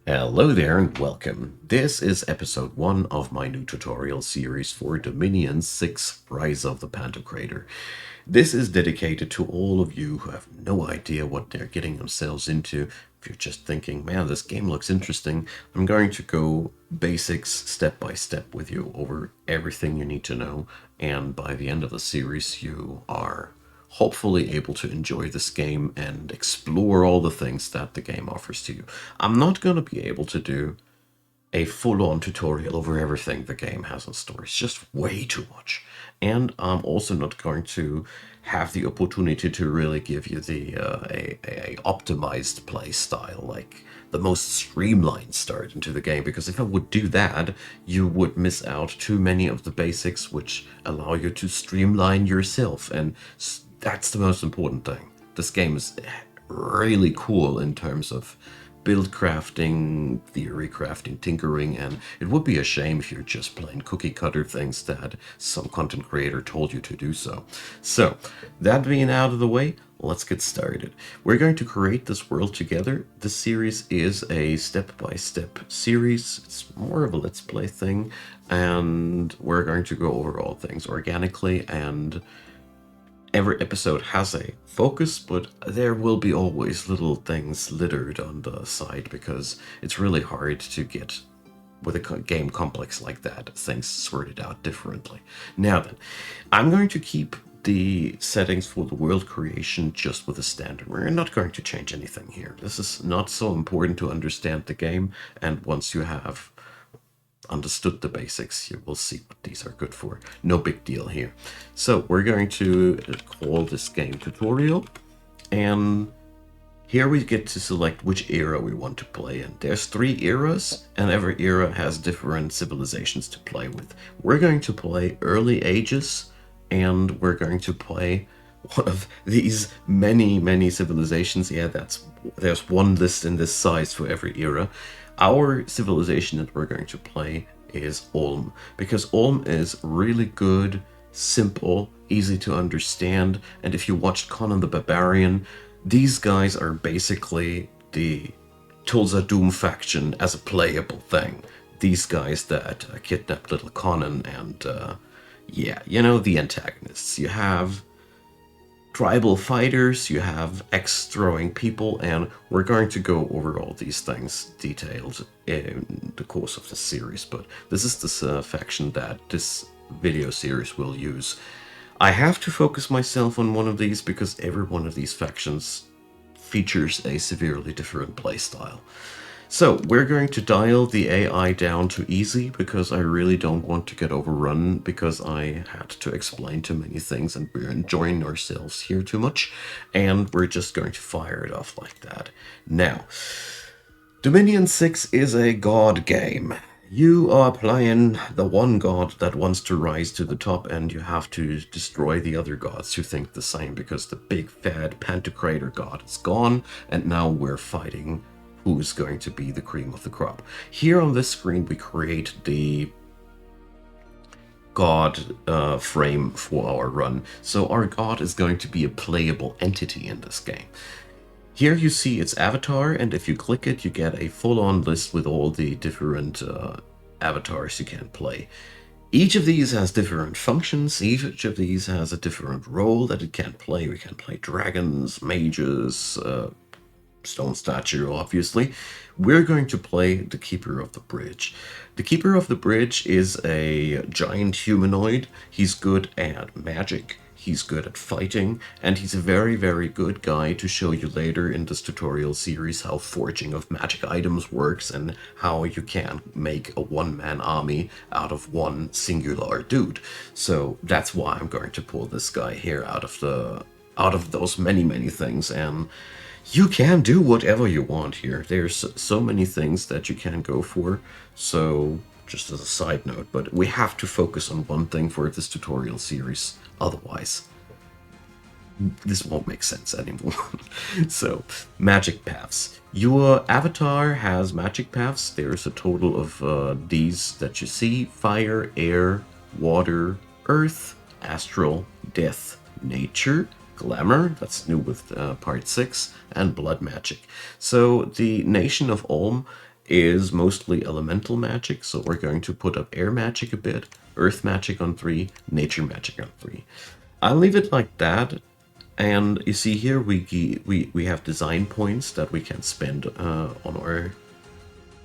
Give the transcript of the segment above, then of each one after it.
Hello there and welcome. This is episode 1 of my new tutorial series for Dominion 6 Rise of the Pantokrator. This is dedicated to all of you who have no idea what they're getting themselves into. If you're just thinking, man, this game looks interesting, I'm going to go basics step by step with you over everything you need to know, and by the end of the series you are hopefully able to enjoy this game and explore all the things that the game offers to you. I'm not going to be able to do a full-on tutorial over everything the game has in store. It's just way too much. And I'm also not going to have the opportunity to really give you the a optimized play style, like the most streamlined start into the game, because if I would do that, you would miss out too many of the basics which allow you to streamline yourself, and that's the most important thing. This game is really cool in terms of build crafting, theory crafting, tinkering, and it would be a shame if you're just playing cookie cutter things that some content creator told you to do so. So, that being out of the way, let's get started. We're going to create this world together. This series is a step-by-step series. It's more of a let's play thing, and we're going to go over all things organically, and every episode has a focus, but there will be always little things littered on the side because it's really hard to get, with a game complex like that, things sorted out differently. Now then, I'm going to keep the settings for the world creation just with the standard. We're not going to change anything here. This is not so important to understand the game, and once you have understood the basics, you will see what these are good for. No big deal here. So we're going to call this game tutorial, and here we get to select which era we want to play in. There's 3 eras, and every era has different civilizations to play with. We're going to play early ages, and we're going to play one of these many civilizations. Yeah, there's one list in this size for every era. Our civilization that we're going to play is Ulm, because Ulm is really good, simple, easy to understand, and if you watched Conan the Barbarian, these guys are basically the Tulsa Doom faction as a playable thing. These guys that kidnapped little Conan and, yeah, you know, the antagonists. You have tribal fighters, you have axe-throwing people, and we're going to go over all these things detailed in the course of the series, but this is the faction that this video series will use. I have to focus myself on one of these because every one of these factions features a severely different playstyle. So we're going to dial the AI down to easy because I really don't want to get overrun because I had to explain too many things and we're enjoying ourselves here too much, and we're just going to fire it off like that. Now, Dominion 6 is a god game. You are playing the one god that wants to rise to the top, and you have to destroy the other gods who think the same, because the big fat Pantokrator god is gone, and now we're fighting who's going to be the cream of the crop. Here on this screen we create the god frame for our run. So our god is going to be a playable entity in this game. Here you see its avatar, and if you click it, you get a full-on list with all the different avatars you can play. Each of these has different functions, each of these has a different role that it can play. We can play dragons, mages, stone statue, obviously. We're going to play the Keeper of the Bridge. The Keeper of the Bridge is a giant humanoid. He's good at magic, he's good at fighting, and he's a very good guy to show you later in this tutorial series how forging of magic items works and how you can make a one-man army out of one singular dude. So that's why I'm going to pull this guy here out of those many things, and you can do whatever you want here. There's so many things that you can go for, so just as a side note, but we have to focus on one thing for this tutorial series, otherwise this won't make sense anymore. So, magic paths. Your avatar has magic paths. There's a total of these that you see: fire, air, water, earth, astral, death, nature, glamour, that's new with part 6, and blood magic. So the nation of Ulm is mostly elemental magic, so we're going to put up air magic a bit, earth magic on 3, nature magic on 3. I'll leave it like that. And you see here we have design points that we can spend on our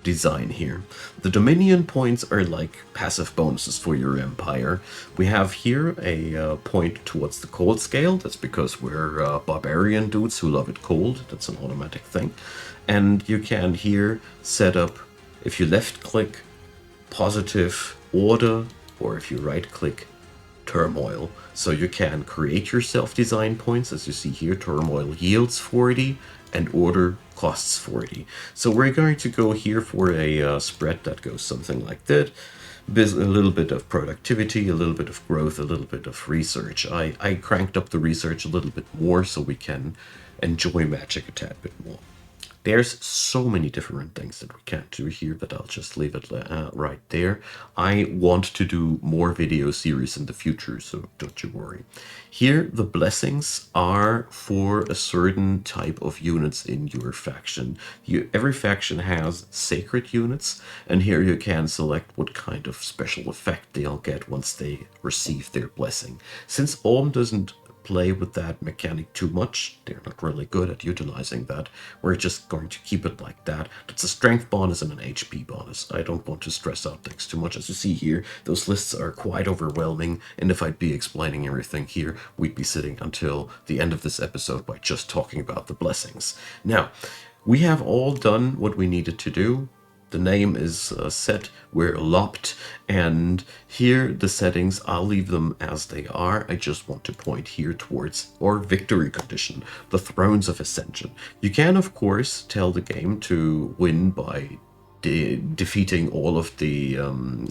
design here. The Dominion points are like passive bonuses for your empire. We have here a point towards the cold scale. That's because we're barbarian dudes who love it cold. That's an automatic thing. And you can here set up, if you left click, positive order, or if you right click, turmoil. So you can create yourself design points. As you see here, turmoil yields 40 and order costs 40. So we're going to go here for a spread that goes something like that. A little bit of productivity, a little bit of growth, a little bit of research. I cranked up the research a little bit more so we can enjoy magic a tad bit more. There's so many different things that we can do here that I'll just leave it right there. I want to do more video series in the future, so don't you worry. Here, the blessings are for a certain type of units in your faction. Every faction has sacred units, and here you can select what kind of special effect they'll get once they receive their blessing. Since Ulm doesn't play with that mechanic too much, they're not really good at utilizing that, we're just going to keep it like that. That's a strength bonus and an HP bonus. I don't want to stress out things too much. As you see here, those lists are quite overwhelming, and if I'd be explaining everything here, we'd be sitting until the end of this episode by just talking about the blessings. Now, we have all done what we needed to do. The name is set, we're lopped, and here the settings, I'll leave them as they are. I just want to point here towards our victory condition, the Thrones of Ascension. You can, of course, tell the game to win by defeating all of the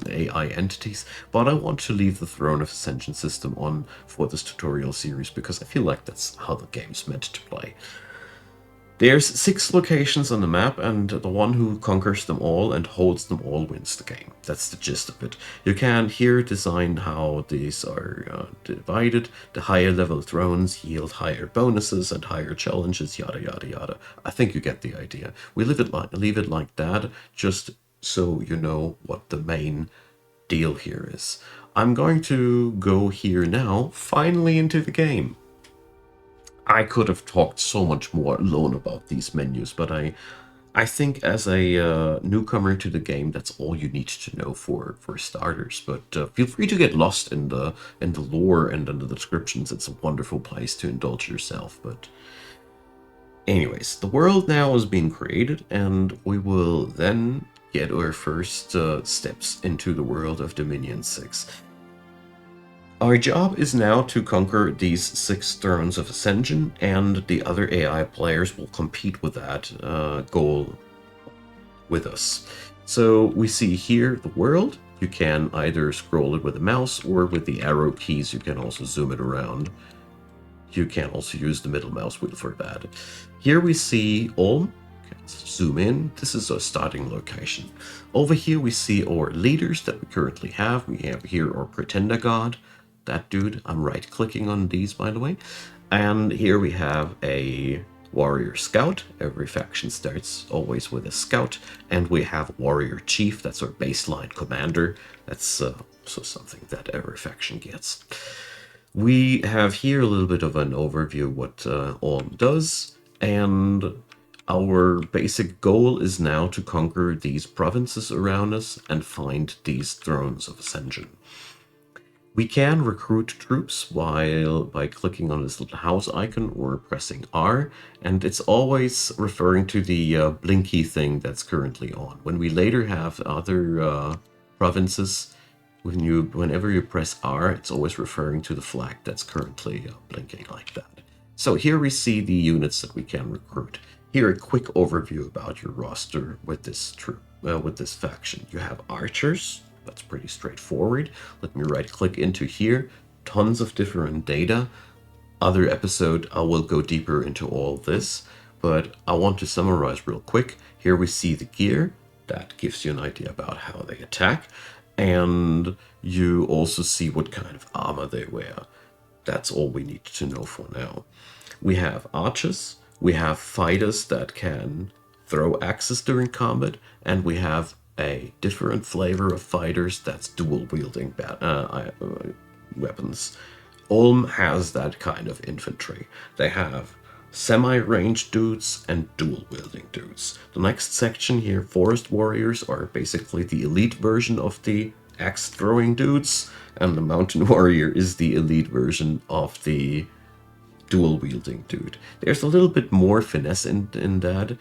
AI entities, but I want to leave the Throne of Ascension system on for this tutorial series because I feel like that's how the game's meant to play. There's 6 locations on the map, and the one who conquers them all and holds them all wins the game. That's the gist of it. You can here design how these are divided. The higher level thrones yield higher bonuses and higher challenges, yada yada yada. I think you get the idea. We leave it like that, just so you know what the main deal here is. I'm going to go here now, finally into the game. I could have talked so much more alone about these menus, but I think as a newcomer to the game, that's all you need to know for starters. But feel free to get lost in the lore and in the descriptions. It's a wonderful place to indulge yourself. But anyways, the world now is being created, and we will then get our first steps into the world of Dominion 6. Our job is now to conquer these 6 thrones of ascension, and the other AI players will compete with that goal with us. So we see here the world. You can either scroll it with a mouse or with the arrow keys. You can also zoom it around. You can also use the middle mouse wheel for that. Here we see Ulm. Zoom in. This is our starting location. Over here we see our leaders that we currently have. We have here our pretender god. That dude. I'm right clicking on these, by the way. And here we have a warrior scout. Every faction starts always with a scout. And we have warrior chief. That's our baseline commander. That's also something that every faction gets. We have here a little bit of an overview what Ulm does, and our basic goal is now to conquer these provinces around us and find these thrones of ascension. We can recruit troops by clicking on this little house icon or pressing R, and it's always referring to the blinky thing that's currently on. When we later have other provinces, whenever you press R, it's always referring to the flag that's currently blinking like that. So here we see the units that we can recruit. Here a quick overview about your roster with this with this faction. You have archers. That's pretty straightforward. Let me right click into here. Tons of different data. Other episode I will go deeper into all this, but I want to summarize real quick. Here we see the gear. That gives you an idea about how they attack. And you also see what kind of armor they wear. That's all we need to know for now. We have archers. We have fighters that can throw axes during combat, and we have a different flavor of fighters that's dual wielding weapons. Ulm has that kind of infantry. They have semi-ranged dudes and dual-wielding dudes. The next section here, Forest Warriors, are basically the elite version of the axe-throwing dudes, and the Mountain Warrior is the elite version of the dual-wielding dude. There's a little bit more finesse in that.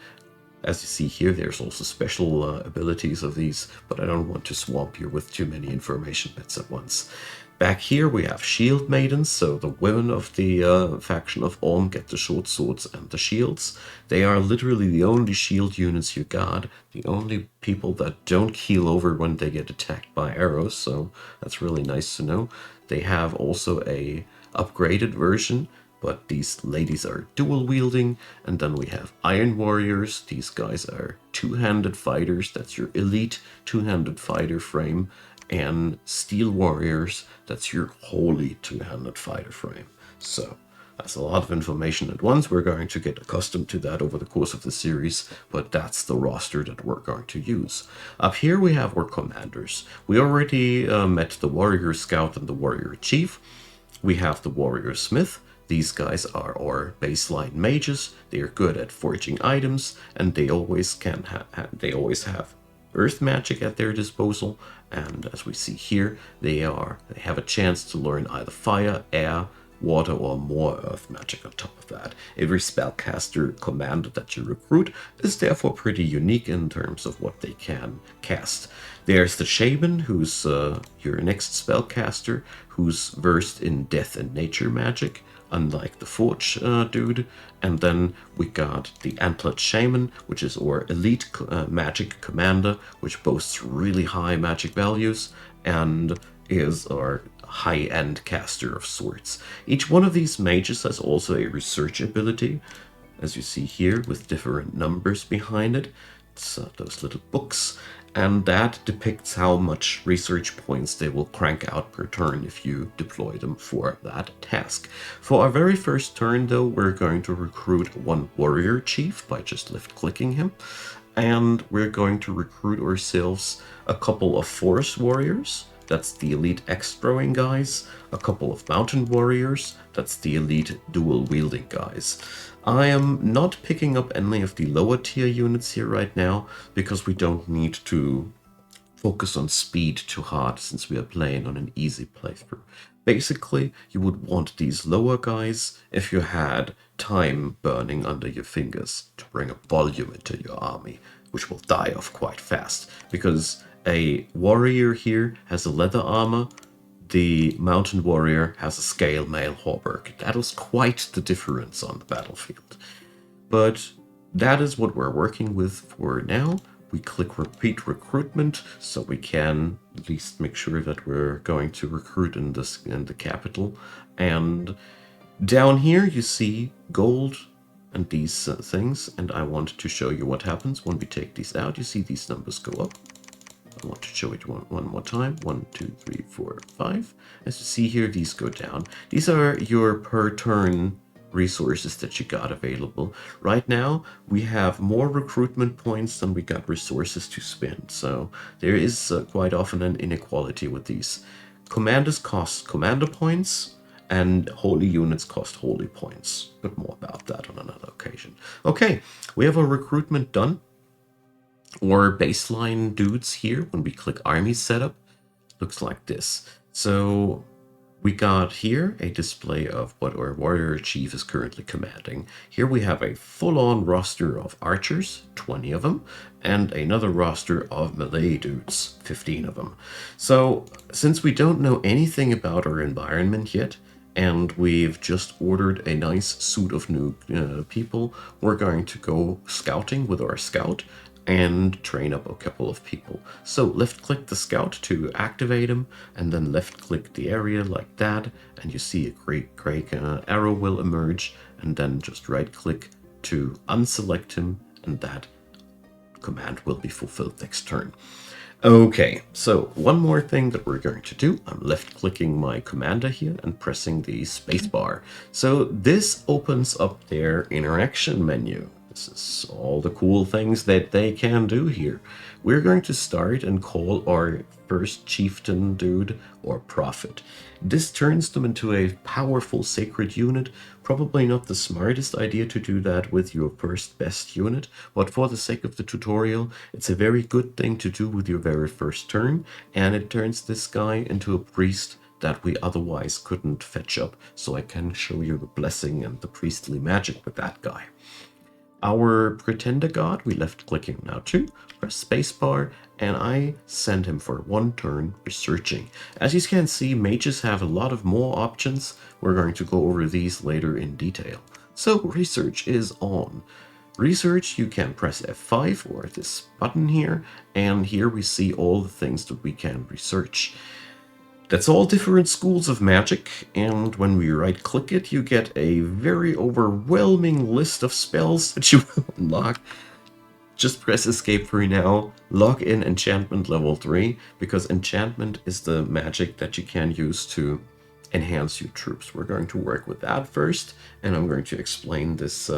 As you see here, there's also special abilities of these, but I don't want to swamp you with too many information bits at once. Back here we have shield maidens, so the women of the faction of Ulm get the short swords and the shields. They are literally the only shield units you got, the only people that don't keel over when they get attacked by arrows, so that's really nice to know. They have also a upgraded version, but these ladies are dual wielding. And then we have Iron Warriors. These guys are two-handed fighters. That's your elite two-handed fighter frame. And Steel Warriors, that's your holy two-handed fighter frame. So that's a lot of information at once. We're going to get accustomed to that over the course of the series, but that's the roster that we're going to use. Up here we have our commanders. We already met the Warrior Scout and the Warrior Chief. We have the Warrior Smith. These guys are our baseline mages. They are good at forging items, and they always have earth magic at their disposal. And as we see here, they have a chance to learn either fire, air, water, or more earth magic on top of that. Every spellcaster commander that you recruit is therefore pretty unique in terms of what they can cast. There's the Shaman, who's your next spellcaster, who's versed in death and nature magic, unlike the Forge dude. And then we got the Antlered Shaman, which is our elite magic commander, which boasts really high magic values and is our high-end caster of swords. Each one of these mages has also a research ability, as you see here, with different numbers behind it. It's those little books, and that depicts how much research points they will crank out per turn if you deploy them for that task. For our very first turn, though, we're going to recruit one warrior chief by just left-clicking him, and we're going to recruit ourselves a couple of forest warriors. That's the elite axe-throwing guys. A couple of mountain warriors. That's the elite dual-wielding guys. I am not picking up any of the lower tier units here right now, because we don't need to focus on speed too hard since we are playing on an easy playthrough. Basically, you would want these lower guys if you had time burning under your fingers to bring a volume into your army, which will die off quite fast, because a warrior here has a leather armor, the mountain warrior has a scale mail hauberk. That is quite the difference on the battlefield. But that is what we're working with for now. We click repeat recruitment, so we can at least make sure that we're going to recruit in the capital. And down here you see gold and these things, and I want to show you what happens when we take these out. You see these numbers go up. I want to show it one more time. 1, 2, 3, 4, 5. As you see here, these go down. These are your per turn resources that you got available. Right now, we have more recruitment points than we got resources to spend. So there is quite often an inequality with these. Commanders cost commander points, and holy units cost holy points. But more about that on another occasion. Okay, we have our recruitment done. Or baseline dudes here, when we click army setup, looks like this. So we got here a display of what our warrior chief is currently commanding. Here we have a full-on roster of archers, 20 of them, and another roster of melee dudes, 15 of them. So since we don't know anything about our environment yet, and we've just ordered a nice suit of new people, we're going to go scouting with our scout and train up a couple of people. So left click the scout to activate him, and then left click the area like that, and you see a gray arrow will emerge, and then just right click to unselect him, and that command will be fulfilled next turn. Okay, so one more thing that we're going to do. I'm left clicking my commander here and pressing the spacebar. So this opens up their interaction menu. This is all the cool things that they can do here. We're going to start and call our first chieftain dude or prophet. This turns them into a powerful sacred unit. Probably not the smartest idea to do that with your first best unit, but for the sake of the tutorial, it's a very good thing to do with your very first turn, and it turns this guy into a priest that we otherwise couldn't fetch up, so I can show you the blessing and the priestly magic with that guy. Our pretender god, we left clicking now too, press spacebar, and I send him for one turn researching. As you can see, mages have a lot of more options. We're going to go over these later in detail. So research is on. Research, you can press F5 or this button here, and here we see all the things that we can research. That's all different schools of magic, and when we right click it, you get a very overwhelming list of spells that you will unlock. Just press escape for now, log in enchantment level 3, because enchantment is the magic that you can use to enhance your troops. We're going to work with that first, and I'm going to explain this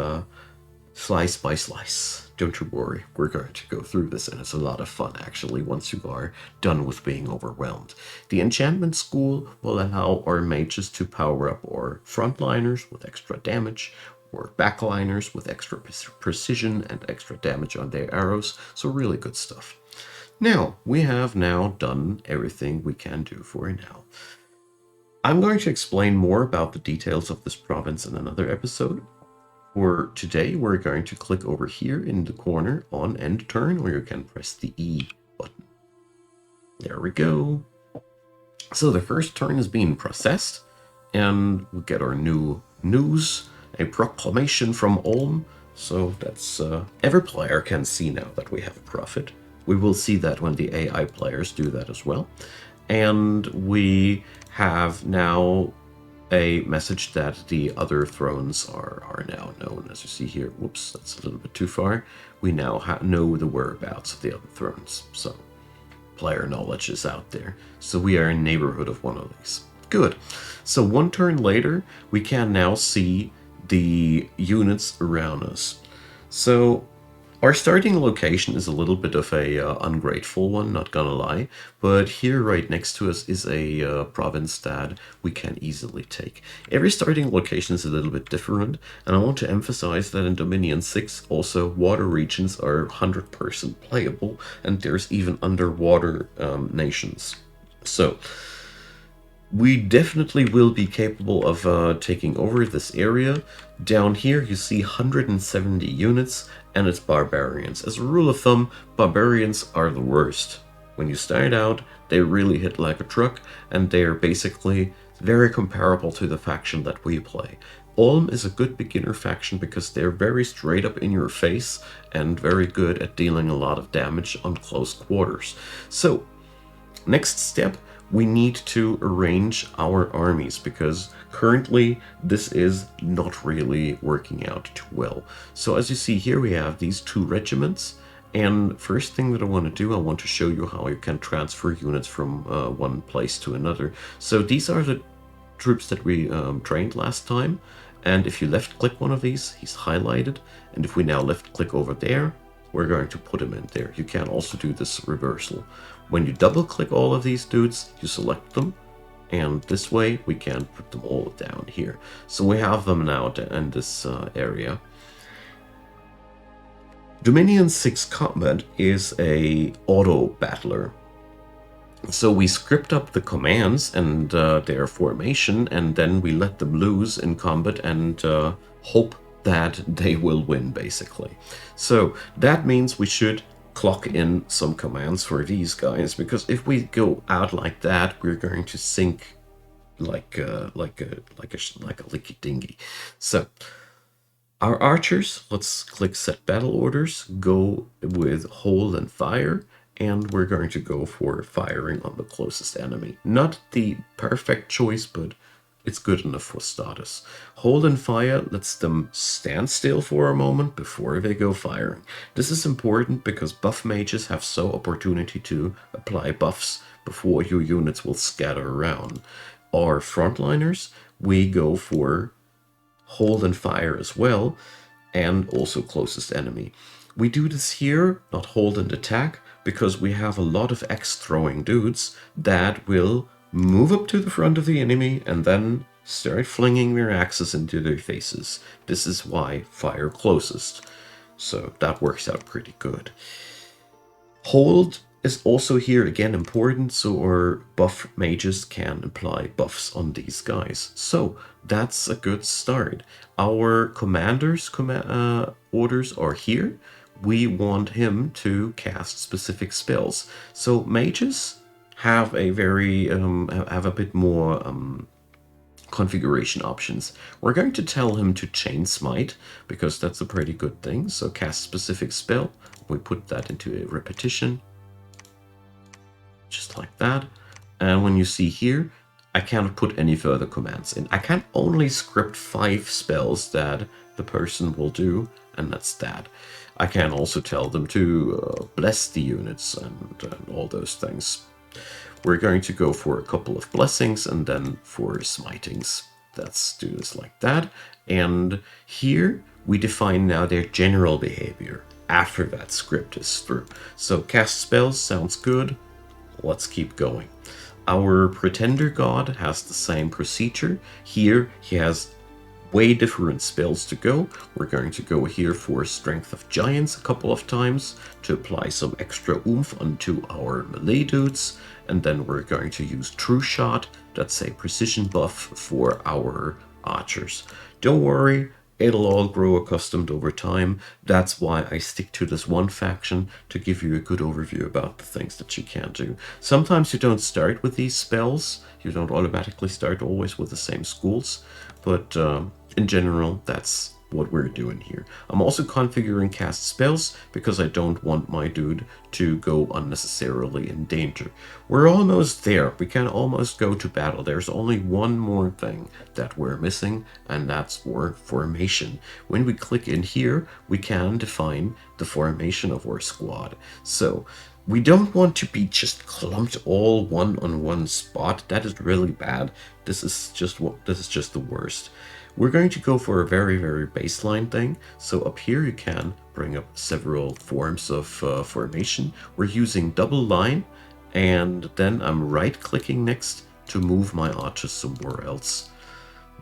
slice by slice. Don't you worry, we're going to go through this, and it's a lot of fun actually once you are done with being overwhelmed. The enchantment school will allow our mages to power up our frontliners with extra damage, or backliners with extra precision and extra damage on their arrows, so really good stuff. Now, we have now done everything we can do for now. I'm going to explain more about the details of this province in another episode. For today, we're going to click over here in the corner on end turn, or you can press the E button. There we go. So the first turn is being processed, and we get our new news, a proclamation from Ulm. So that's every player can see now that we have a prophet. We will see that when the AI players do that as well. And we have now a message that the other thrones are now known. As you see here, whoops, that's a little bit too far. We now know the whereabouts of the other thrones, so player knowledge is out there. So we are in neighborhood of one of these. Good. So one turn later, we can now see the units around us. So our starting location is a little bit of a ungrateful one, not gonna lie, but here right next to us is a province that we can easily take. Every starting location is a little bit different, and I want to emphasize that in Dominion 6 also water regions are 100% playable, and there's even underwater nations. So we definitely will be capable of taking over this area. Down here you see 170 units, and it's barbarians. As a rule of thumb, barbarians are the worst. When you start out, they really hit like a truck, and they are basically very comparable to the faction that we play. Ulm is a good beginner faction because they're very straight up in your face and very good at dealing a lot of damage on close quarters. So, next step, we need to arrange our armies because currently this is not really working out too well. So as you see here, we have these two regiments, and first thing that I want to do, I want to show you how you can transfer units from one place to another. So these are the troops that we trained last time, and if you left click one of these, he's highlighted, and if we now left click over there, we're going to put him in there. You can also do this reversal. When you double click all of these dudes, you select them, and this way we can put them all down here. So we have them now in this area. Dominion 6 Combat is a auto battler. So we script up the commands and their formation, and then we let them loose in combat and hope that they will win, basically. So that means we should clock in some commands for these guys, because if we go out like that, we're going to sink like a leaky dinghy. So our archers, let's click set battle orders, go with hold and fire, and we're going to go for firing on the closest enemy. Not the perfect choice, but it's good enough for status. Hold and fire lets them stand still for a moment before they go firing. This is important because buff mages have so opportunity to apply buffs before your units will scatter around. Our frontliners, we go for hold and fire as well. and also closest enemy. We do this here, not hold and attack, because we have a lot of X throwing dudes that will move up to the front of the enemy and then start flinging their axes into their faces. This is why fire closest. So that works out pretty good. Hold is also here again important, so our buff mages can apply buffs on these guys. So that's a good start. Our commander's orders are here. We want him to cast specific spells. So mages have a very have a bit more configuration options. We're going to tell him to chain smite because that's a pretty good thing. So cast specific spell. We put that into a repetition, just like that. And when you see here, I cannot put any further commands in. I can only script 5 spells that the person will do, and that's that. I can also tell them to bless the units and all those things. We're going to go for a couple of blessings and then for smitings. Let's do this like that. And here we define now their general behavior after that script is through. So cast spells sounds good. Let's keep going. Our pretender god has the same procedure. Here he has way different spells to go. We're going to go here for Strength of Giants a couple of times to apply some extra oomph onto our melee dudes. And then we're going to use True Shot, that's a precision buff for our archers. Don't worry, it'll all grow accustomed over time. That's why I stick to this one faction, to give you a good overview about the things that you can do. Sometimes you don't start with these spells. You don't automatically start always with the same schools. But in general, that's what we're doing here. I'm also configuring cast spells because I don't want my dude to go unnecessarily in danger. We're almost there. We can almost go to battle. There's only one more thing that we're missing, and that's our formation. When we click in here, we can define the formation of our squad. So we don't want to be just clumped all one on one spot. That is really bad. This is just the worst. We're going to go for a very, very baseline thing. So up here you can bring up several forms of formation. We're using double line, and then I'm right clicking next to move my archers somewhere else.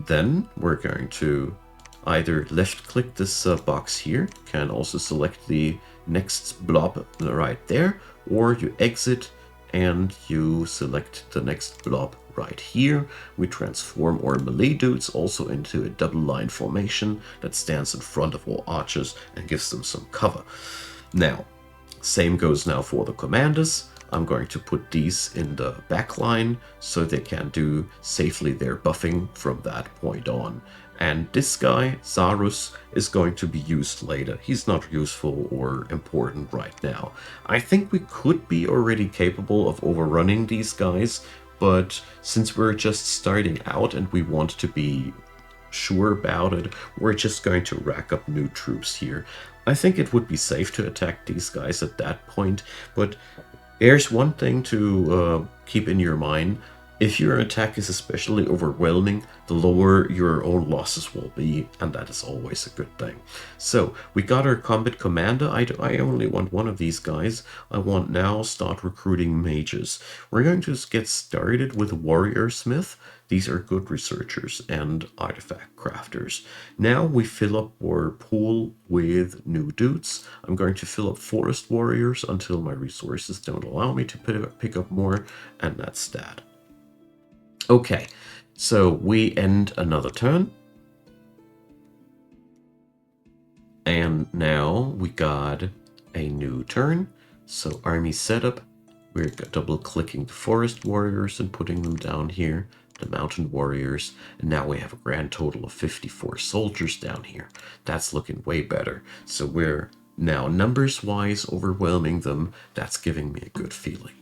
Then we're going to either left click this box here, can also select the next blob right there, or you exit and you select the next blob right here. We transform our melee dudes also into a double line formation that stands in front of all archers and gives them some cover. Now, same goes now for the commanders. I'm going to put these in the back line so they can do safely their buffing from that point on. And this guy, Zarus, is going to be used later. He's not useful or important right now. I think we could be already capable of overrunning these guys, but since we're just starting out and we want to be sure about it, we're just going to rack up new troops here. I think it would be safe to attack these guys at that point, but there's one thing to keep in your mind. If your attack is especially overwhelming, the lower your own losses will be, and that is always a good thing. So, we got our combat commander. I only want one of these guys. I want now start recruiting mages. We're going to get started with warrior smith. These are good researchers and artifact crafters. Now we fill up our pool with new dudes. I'm going to fill up forest warriors until my resources don't allow me to pick up more, and that's that. Okay, so we end another turn. And now we got a new turn. So army setup, we're double clicking the forest warriors and putting them down here, the mountain warriors. And now we have a grand total of 54 soldiers down here. That's looking way better. So we're now numbers wise overwhelming them. That's giving me a good feeling.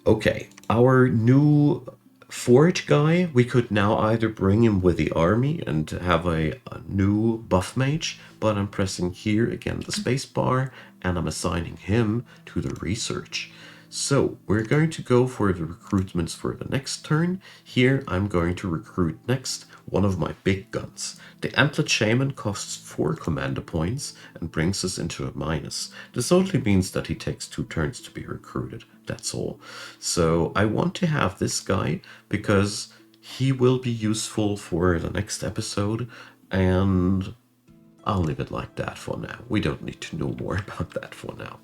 Okay, our new forage guy, we could now either bring him with the army and have a new buff mage, but I'm pressing here again the space bar and I'm assigning him to the research. So we're going to go for the recruitments for the next turn. Here I'm going to recruit next one of my big guns. The Antlet Shaman costs 4 commander points and brings us into a minus. This only means that he takes 2 turns to be recruited, that's all. So I want to have this guy because he will be useful for the next episode, and I'll leave it like that for now. We don't need to know more about that for now.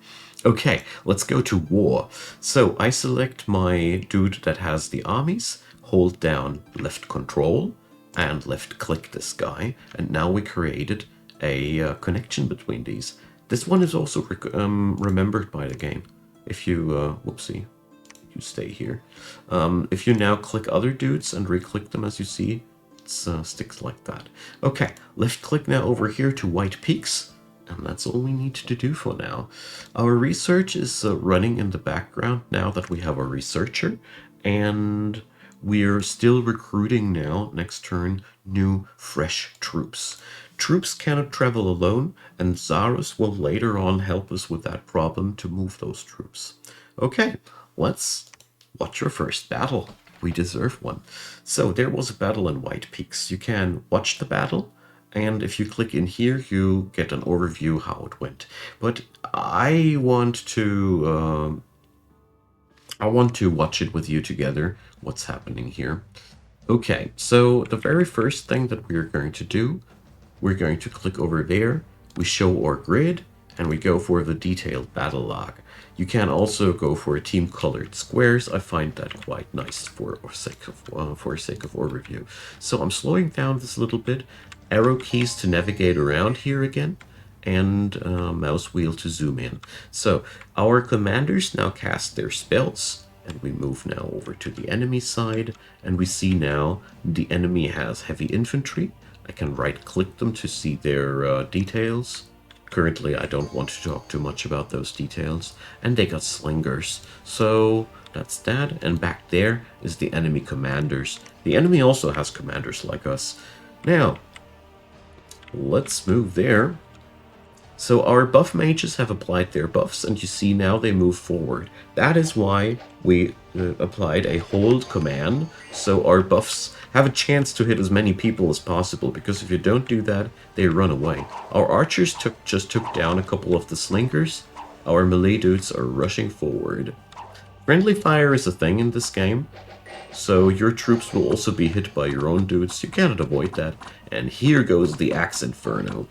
Okay, let's go to war. So I select my dude that has the armies, hold down left control, and left click this guy. And now we created a connection between these. This one is also remembered by the game. If you, whoopsie, you stay here. If you now click other dudes and re-click them as you see, it sticks like that. Okay, left click now over here to White Peaks, and that's all we need to do for now. Our research is running in the background now that we have a researcher, and we're still recruiting now, next turn, new fresh troops. Troops cannot travel alone, and Zarus will later on help us with that problem to move those troops. Okay, let's watch your first battle. We deserve one. So there was a battle in White Peaks. You can watch the battle, and if you click in here, you get an overview how it went. But I want to watch it with you together, what's happening here. Okay, so the very first thing that we're going to do, we're going to click over there, we show our grid, and we go for the detailed battle log. You can also go for team colored squares. I find that quite nice for sake of overview. So I'm slowing down this a little bit. Arrow keys to navigate around here again, and mouse wheel to zoom in. So our commanders now cast their spells, and we move now over to the enemy side, and we see now the enemy has heavy infantry. I can right click them to see their details. Currently, I don't want to talk too much about those details. And they got slingers. So that's that. And back there is the enemy commanders. The enemy also has commanders like us. Now, let's move there. So our buff mages have applied their buffs, and you see now they move forward. That is why we applied a hold command, so our buffs have a chance to hit as many people as possible, because if you don't do that, they run away. Our archers just took down a couple of the slingers. Our melee dudes are rushing forward. Friendly fire is a thing in this game, so your troops will also be hit by your own dudes. You cannot avoid that. And here goes the Axe Inferno.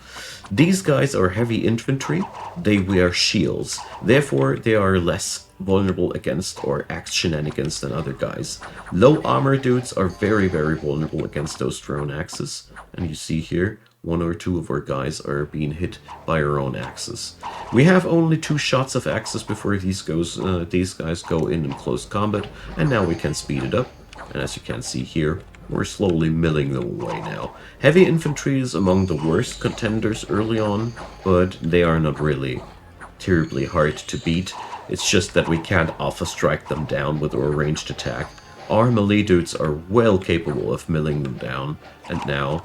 These guys are heavy infantry. They wear shields. Therefore, they are less vulnerable against or axe shenanigans than other guys. Low armor dudes are very, very vulnerable against those thrown axes. And you see here, 1 or 2 of our guys are being hit by our own axes. We have only 2 shots of axes before these guys go in close combat, and now we can speed it up. And as you can see here, we're slowly milling them away now. Heavy infantry is among the worst contenders early on, but they are not really terribly hard to beat. It's just that we can't alpha strike them down with our ranged attack. Our melee dudes are well capable of milling them down, and now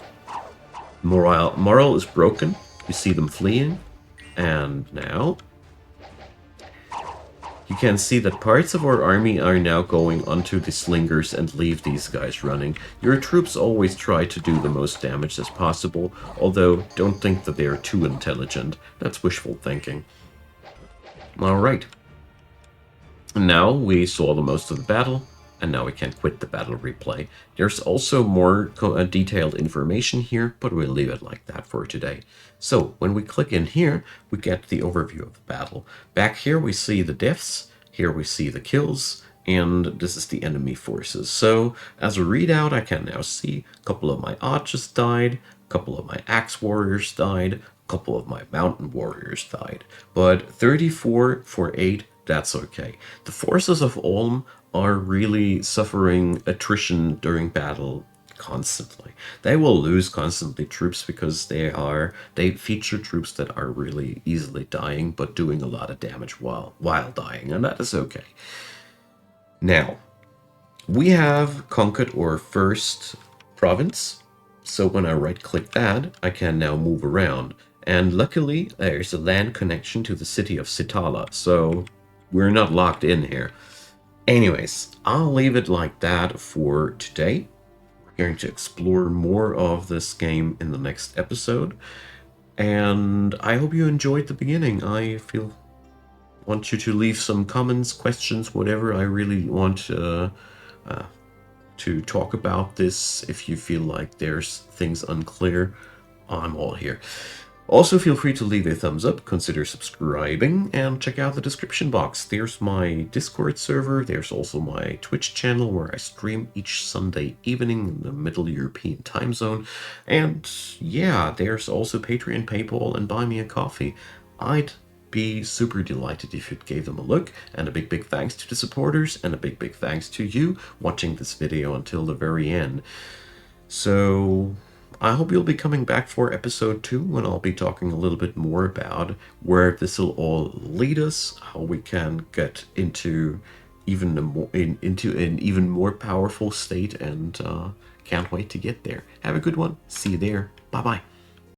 morale is broken. You see them fleeing, and now you can see that parts of our army are now going onto the slingers and leave these guys running. Your troops always try to do the most damage as possible, although don't think that they are too intelligent. That's wishful thinking. Alright. Now we saw the most of the battle, and now we can quit the battle replay. There's also more detailed information here, but we'll leave it like that for today. So when we click in here, we get the overview of the battle. Back here we see the deaths, here we see the kills, and this is the enemy forces. So as a readout, I can now see a couple of my archers died, a couple of my axe warriors died, a couple of my mountain warriors died. But 34 for 8, that's okay. The forces of Ulm are really suffering attrition during battle constantly. They will lose constantly troops because they feature troops that are really easily dying but doing a lot of damage while dying, and that is okay. Now, we have conquered our first province, so when I right click that, I can now move around. And luckily, there's a land connection to the city of Sitala, so we're not locked in here. Anyways, I'll leave it like that for today. We're going to explore more of this game in the next episode. And I hope you enjoyed the beginning. I feel want you to leave some comments, questions, whatever. I really want to talk about this. If you feel like there's things unclear, I'm all here. Also, feel free to leave a thumbs up, consider subscribing, and check out the description box. There's my Discord server, there's also my Twitch channel where I stream each Sunday evening in the Middle European time zone. And yeah, there's also Patreon, PayPal, and Buy Me a Coffee. I'd be super delighted if you gave them a look, and a big thanks to the supporters, and a big thanks to you watching this video until the very end. So I hope you'll be coming back for episode 2, when I'll be talking a little bit more about where this will all lead us, how we can get into into an even more powerful state, and can't wait to get there. Have a good one. See you there. Bye bye.